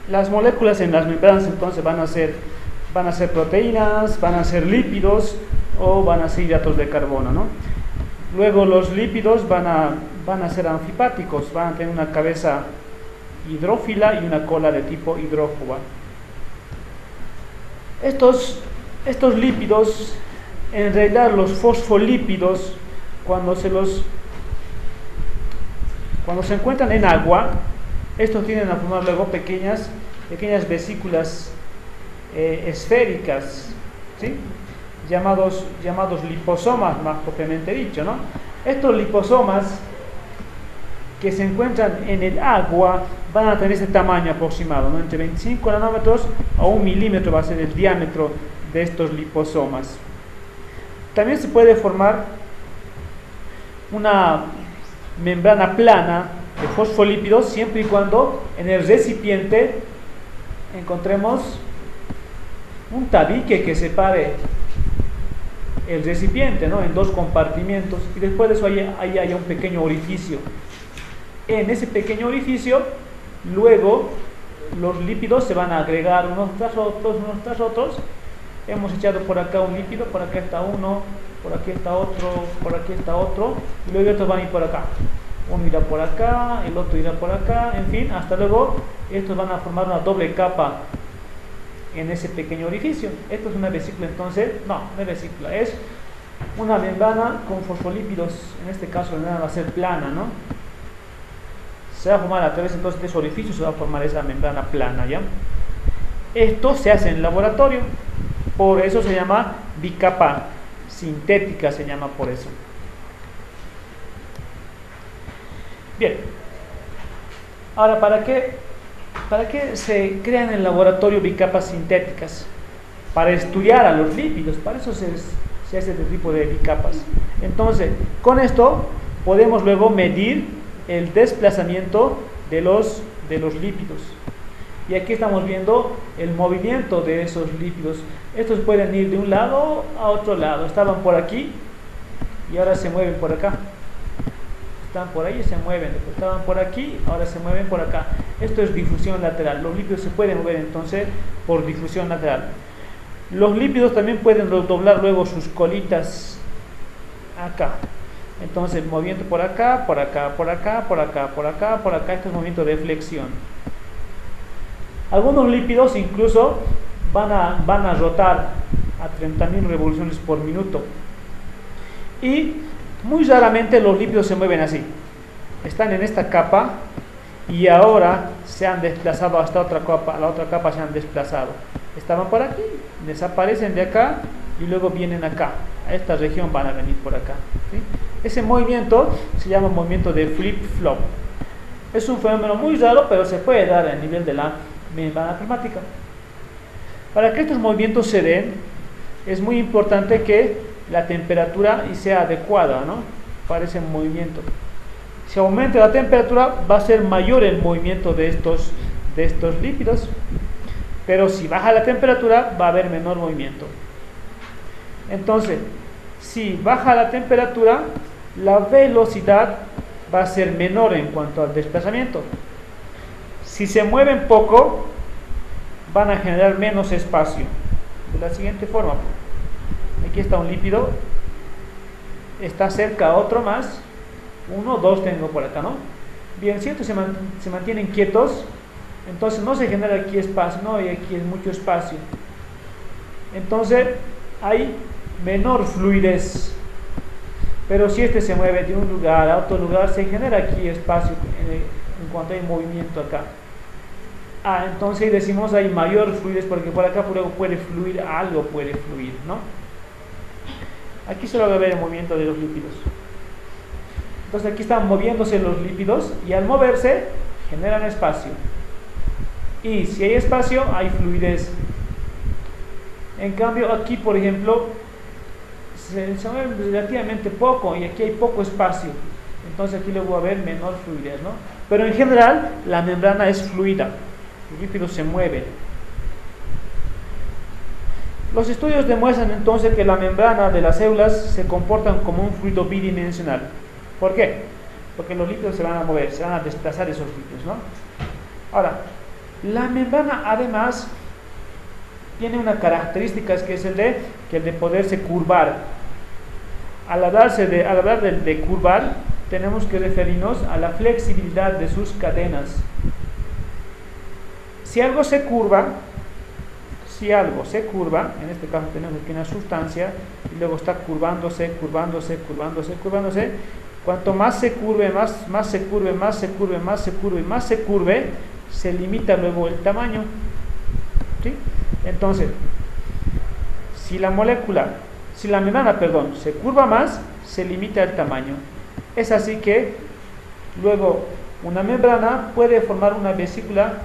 las moléculas en las membranas entonces van a ser proteínas, van a ser lípidos o van a ser hidratos de carbono, ¿no? Luego los lípidos van a ser anfipáticos, van a tener una cabeza hidrófila y una cola de tipo hidrófoba. Estos lípidos, en realidad los fosfolípidos, cuando se encuentran en agua, estos tienden a formar luego pequeñas vesículas esféricas, ¿sí? llamados liposomas, más propiamente dicho, ¿no? Estos liposomas que se encuentran en el agua van a tener ese tamaño aproximado, ¿no? Entre 25 nanómetros a 1 milímetro va a ser el diámetro de estos liposomas. También se puede formar una membrana plana de fosfolípidos siempre y cuando en el recipiente encontremos un tabique que separe el recipiente, ¿no? En dos compartimentos, y después de eso ahí haya un pequeño orificio. En ese pequeño orificio, luego los lípidos se van a agregar unos tras otros. Hemos echado por acá un lípido, por acá está uno, por aquí está otro, por aquí está otro, y luego estos van a ir por acá. Uno irá por acá, el otro irá por acá, en fin, hasta luego estos van a formar una doble capa en ese pequeño orificio. Esto es una vesícula, entonces, no es vesícula, es una membrana con fosfolípidos. En este caso la membrana va a ser plana, ¿no? Se va a formar a través entonces de ese orificio, se va a formar esa membrana plana, ¿ya? Esto se hace en el laboratorio, por eso se llama bicapa sintética, se llama por eso. Bien, ahora, ¿para qué se crean en el laboratorio bicapas sintéticas? Para estudiar a los lípidos, para eso se hace este tipo de bicapas. Entonces, con esto podemos luego medir el desplazamiento de los lípidos. Y aquí estamos viendo el movimiento de esos lípidos. Estos pueden ir de un lado a otro lado. Estaban por aquí y ahora se mueven por acá. Están por ahí y se mueven. Después estaban por aquí, ahora se mueven por acá. Esto es difusión lateral. Los lípidos se pueden mover entonces por difusión lateral. Los lípidos también pueden doblar luego sus colitas acá. Entonces, movimiento por acá, por acá, por acá, por acá, por acá, por acá. Este es movimiento de flexión. Algunos lípidos incluso van a rotar a 30.000 revoluciones por minuto. Y muy raramente los lípidos se mueven así. Están en esta capa y ahora se han desplazado hasta otra capa, a la otra capa se han desplazado. Estaban por aquí, desaparecen de acá y luego vienen acá. A esta región van a venir por acá, ¿sí? Ese movimiento se llama movimiento de flip-flop. Es un fenómeno muy raro, pero se puede dar a nivel de la membrana plasmática. Para que estos movimientos se den, es muy importante que la temperatura sea adecuada, ¿no? Para ese movimiento. Si aumenta la temperatura, va a ser mayor el movimiento de estos lípidos, pero si baja la temperatura, va a haber menor movimiento. Entonces, si baja la temperatura, la velocidad va a ser menor en cuanto al desplazamiento. Si se mueven poco, van a generar menos espacio. De la siguiente forma: aquí está un lípido, está cerca a otro más, 1, 2 tengo por acá, ¿no? Bien, si estos se mantienen quietos, entonces no se genera aquí espacio, no, y aquí es mucho espacio. Entonces hay menor fluidez. Pero si este se mueve de un lugar a otro lugar, se genera aquí espacio en cuanto hay movimiento acá. Entonces decimos hay mayor fluidez porque por acá luego puede fluir, algo puede fluir, ¿no? Aquí solo va a ver el movimiento de los lípidos. Entonces aquí están moviéndose los lípidos y al moverse generan espacio. Y si hay espacio, hay fluidez. En cambio aquí, por ejemplo, se mueve relativamente poco y aquí hay poco espacio. Entonces aquí luego va a haber menor fluidez, ¿no? Pero en general la membrana es fluida. Los lípidos se mueven. Los estudios demuestran entonces que la membrana de las células se comportan como un fluido bidimensional. ¿Por qué? Porque los lípidos se van a mover, se van a desplazar esos lípidos, ¿no? Ahora, La membrana además tiene una característica, que es el de poderse curvar. Al hablar de curvar, tenemos que referirnos a la flexibilidad de sus cadenas. Si algo se curva, en este caso tenemos aquí una sustancia y luego está curvándose, cuanto más se curve, más se curve, se limita luego el tamaño, ¿sí? Entonces, si la membrana, se curva más, se limita el tamaño. Es así que luego una membrana puede formar una vesícula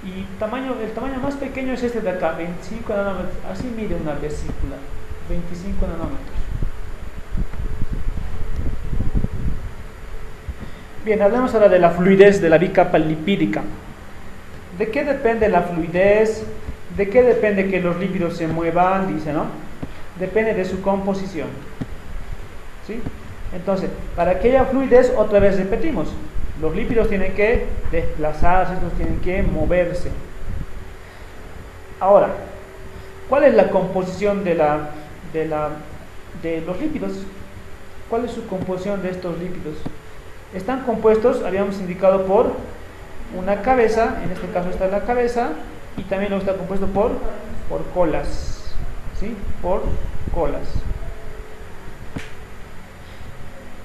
y el tamaño más pequeño es este de acá, 25 nanómetros. Así mide una vesícula, 25 nanómetros. Bien, hablemos ahora de la fluidez de la bicapa lipídica. ¿De qué depende la fluidez? ¿De qué depende que los lípidos se muevan? Dice, ¿no? Depende de su composición, ¿sí? Entonces, para que haya fluidez, otra vez repetimos, los lípidos tienen que desplazarse, estos tienen que moverse. Ahora, ¿cuál es la composición de los lípidos? ¿Cuál es su composición de estos lípidos? Están compuestos, habíamos indicado, por una cabeza, en este caso está la cabeza, y también lo está compuesto por colas, ¿sí? Por colas.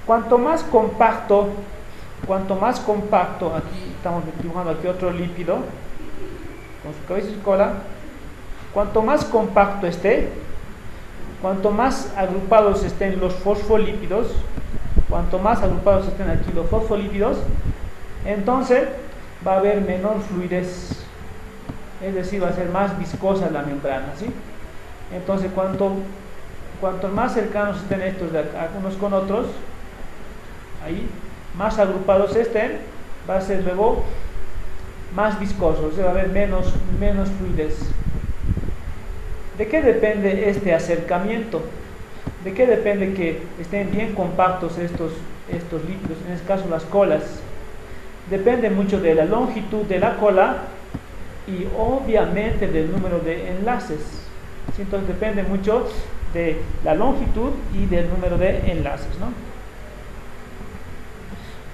Cuanto más compacto, aquí estamos dibujando aquí otro lípido con su cabeza y su cola. Cuanto más compacto esté, cuanto más agrupados estén los fosfolípidos, entonces va a haber menor fluidez, es decir, va a ser más viscosa la membrana, ¿sí? Entonces, cuanto más cercanos estén estos de acá, unos con otros, ahí, más agrupados estén, va a ser luego más viscoso, o sea, va a haber menos fluidez. ¿De qué depende este acercamiento? ¿De qué depende que estén bien compactos estos lípidos, en este caso las colas? Depende mucho de la longitud de la cola y obviamente del número de enlaces, ¿sí? Entonces depende mucho de la longitud y del número de enlaces, ¿no?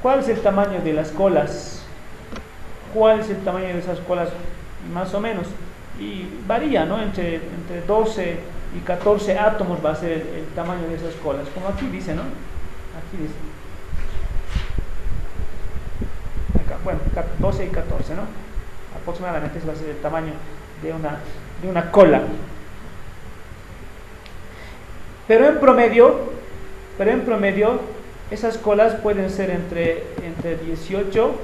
¿Cuál es el tamaño de las colas? ¿Cuál es el tamaño de esas colas? Más o menos. Y varía, ¿no? Entre 12 y 14 átomos va a ser el tamaño de esas colas. Como aquí dice, ¿no? Aquí dice. Acá, bueno, 12 y 14, ¿no? Aproximadamente ese va a ser el tamaño de una cola. Pero en promedio, esas colas pueden ser entre 18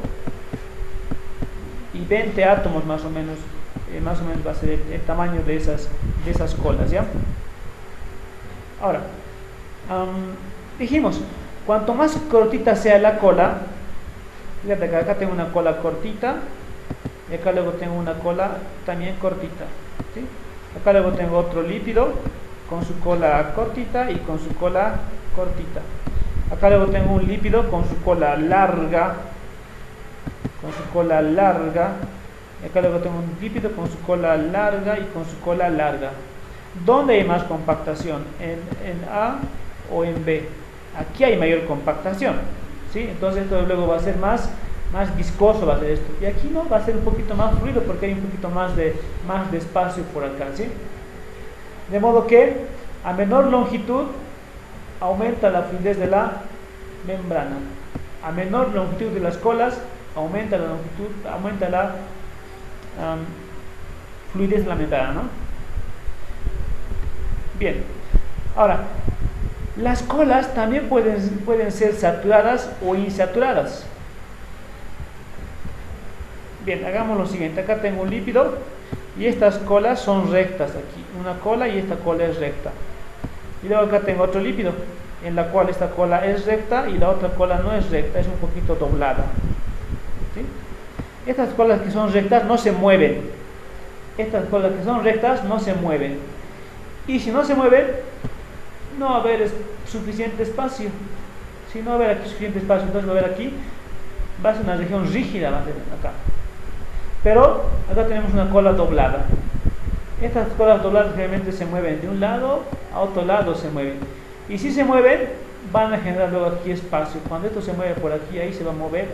y 20 átomos más o menos va a ser el tamaño de esas colas, ¿ya? Ahora, dijimos, cuanto más cortita sea la cola, fíjate que acá tengo una cola cortita y acá luego tengo una cola también cortita, ¿sí? Acá luego tengo otro lípido con su cola cortita y con su cola cortita. Acá luego tengo un lípido con su cola larga, y acá luego tengo un lípido con su cola larga y con su cola larga. ¿Dónde hay más compactación? ¿En A o en B? Aquí hay mayor compactación, ¿sí? Entonces esto luego va a ser más viscoso, va a ser esto. Y aquí no, va a ser un poquito más fluido porque hay un poquito más de espacio por acá, ¿sí? De modo que a menor longitud aumenta la fluidez de la membrana. A menor longitud de las colas aumenta la fluidez de la membrana, ¿no? Bien. Ahora, las colas también pueden ser saturadas o insaturadas. Bien, hagamos lo siguiente. Acá tengo un lípido y estas colas son rectas aquí. Una cola y esta cola es recta. Y luego acá tengo otro lípido en la cual esta cola es recta y la otra cola no es recta, es un poquito doblada, ¿sí? Estas colas que son rectas no se mueven. Y si no se mueven, no va a haber suficiente espacio. Si no va a haber aquí suficiente espacio, entonces va a haber aquí, va a ser una región rígida, va a ser acá. Pero acá tenemos una cola doblada. Estas colas dobladas realmente se mueven de un lado a otro lado, se mueven. Y si se mueven, van a generar luego aquí espacio. Cuando esto se mueve por aquí, ahí se va a mover,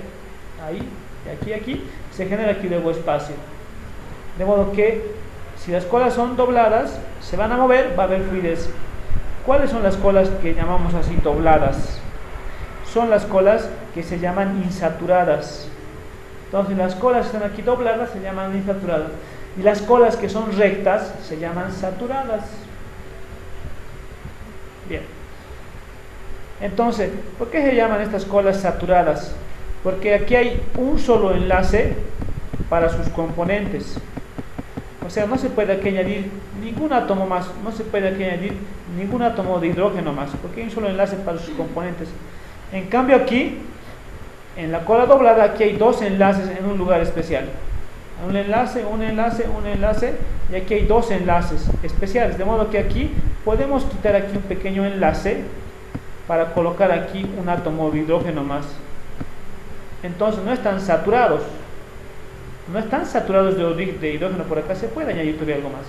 ahí, de aquí a aquí, se genera aquí luego espacio. De modo que, si las colas son dobladas, se van a mover, va a haber fluidez. ¿Cuáles son las colas que llamamos así dobladas? Son las colas que se llaman insaturadas. Entonces las colas que están aquí dobladas se llaman insaturadas. Y las colas que son rectas se llaman saturadas. Bien. Entonces, ¿por qué se llaman estas colas saturadas? Porque aquí hay un solo enlace para sus componentes. O sea, no se puede aquí añadir ningún átomo más, no se puede aquí añadir ningún átomo de hidrógeno más, porque hay un solo enlace para sus componentes. En cambio aquí, en la cola doblada, aquí hay dos enlaces en un lugar especial. Un enlace, un enlace, un enlace, y aquí hay dos enlaces especiales, de modo que aquí podemos quitar aquí un pequeño enlace para colocar aquí un átomo de hidrógeno más. Entonces no están saturados. No están saturados de hidrógeno por acá, se puede añadir todavía algo más.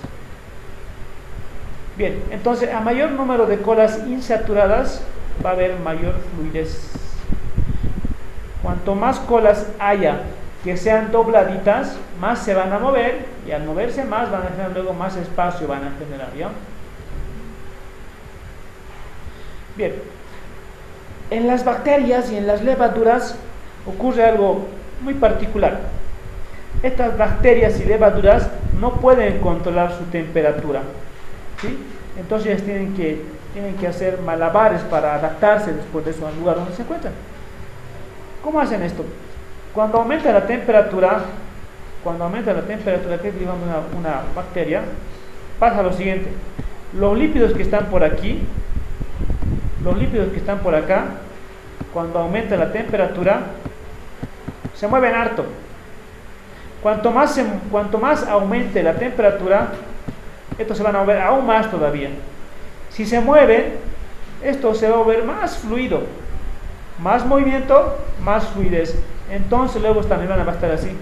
Bien, entonces a mayor número de colas insaturadas va a haber mayor fluidez. Cuanto más colas haya que sean dobladitas, más se van a mover, y al moverse más van a generar luego más espacio, van a generar, ¿ya? Bien, en las bacterias y en las levaduras ocurre algo muy particular. Estas bacterias y levaduras no pueden controlar su temperatura, ¿sí? Entonces ellas tienen que hacer malabares para adaptarse después de eso al lugar donde se encuentran. ¿Cómo hacen esto? Cuando aumenta la temperatura, que llevamos una bacteria, pasa lo siguiente: los lípidos que están por aquí, los lípidos que están por acá, cuando aumenta la temperatura, se mueven harto. Cuanto más aumente la temperatura, estos se van a mover aún más todavía. Si se mueven, esto se va a volver más fluido, más movimiento, más fluidez. Entonces luego esta membrana va a estar así,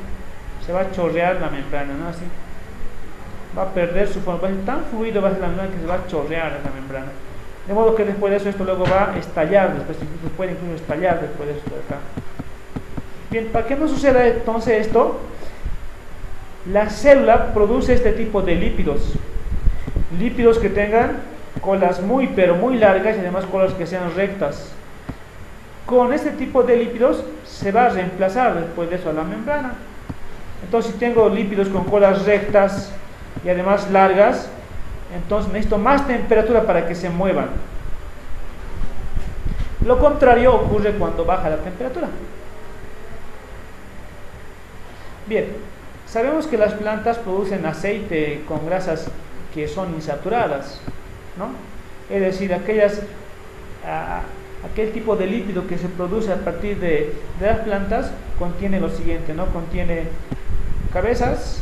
se va a chorrear la membrana, ¿no? Así va a perder su forma, va a ser tan fluido, va a ser la membrana que se va a chorrear esta membrana, de modo que después de eso esto luego va a estallar, después incluso puede estallar después de esto de acá. Bien, para que no suceda entonces esto, la célula produce este tipo de lípidos que tengan colas muy pero muy largas y además colas que sean rectas. Con este tipo de lípidos se va a reemplazar después de eso a la membrana. Entonces si tengo lípidos con colas rectas y además largas, entonces necesito más temperatura para que se muevan. Lo contrario ocurre cuando baja la temperatura. Bien, sabemos que las plantas producen aceite con grasas que son insaturadas, ¿no? Es decir, aquel tipo de lípido que se produce a partir de las plantas contiene lo siguiente, ¿no? Contiene cabezas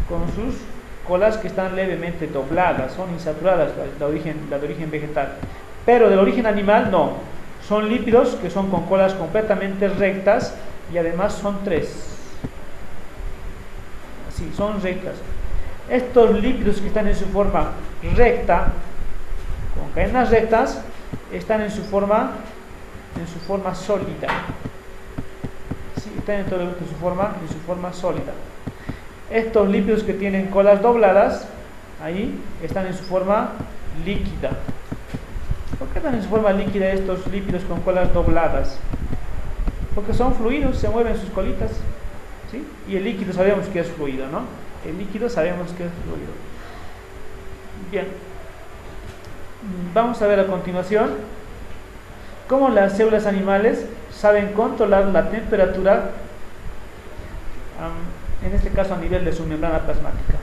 con sus colas que están levemente dobladas, son insaturadas, la de origen vegetal. Pero del origen animal no, son lípidos que son con colas completamente rectas y además son tres. Así, son rectas. Estos lípidos que están en su forma recta, con cadenas rectas, están en su forma sólida. Sí, están en su forma sólida. Estos lípidos que tienen colas dobladas, ahí están en su forma líquida. ¿Por qué están en su forma líquida estos lípidos con colas dobladas? Porque son fluidos, se mueven sus colitas, ¿sí? Y el líquido sabemos que es fluido, ¿no? El líquido sabemos que es fluido. Bien, vamos a ver a continuación cómo las células animales saben controlar la temperatura, en este caso a nivel de su membrana plasmática.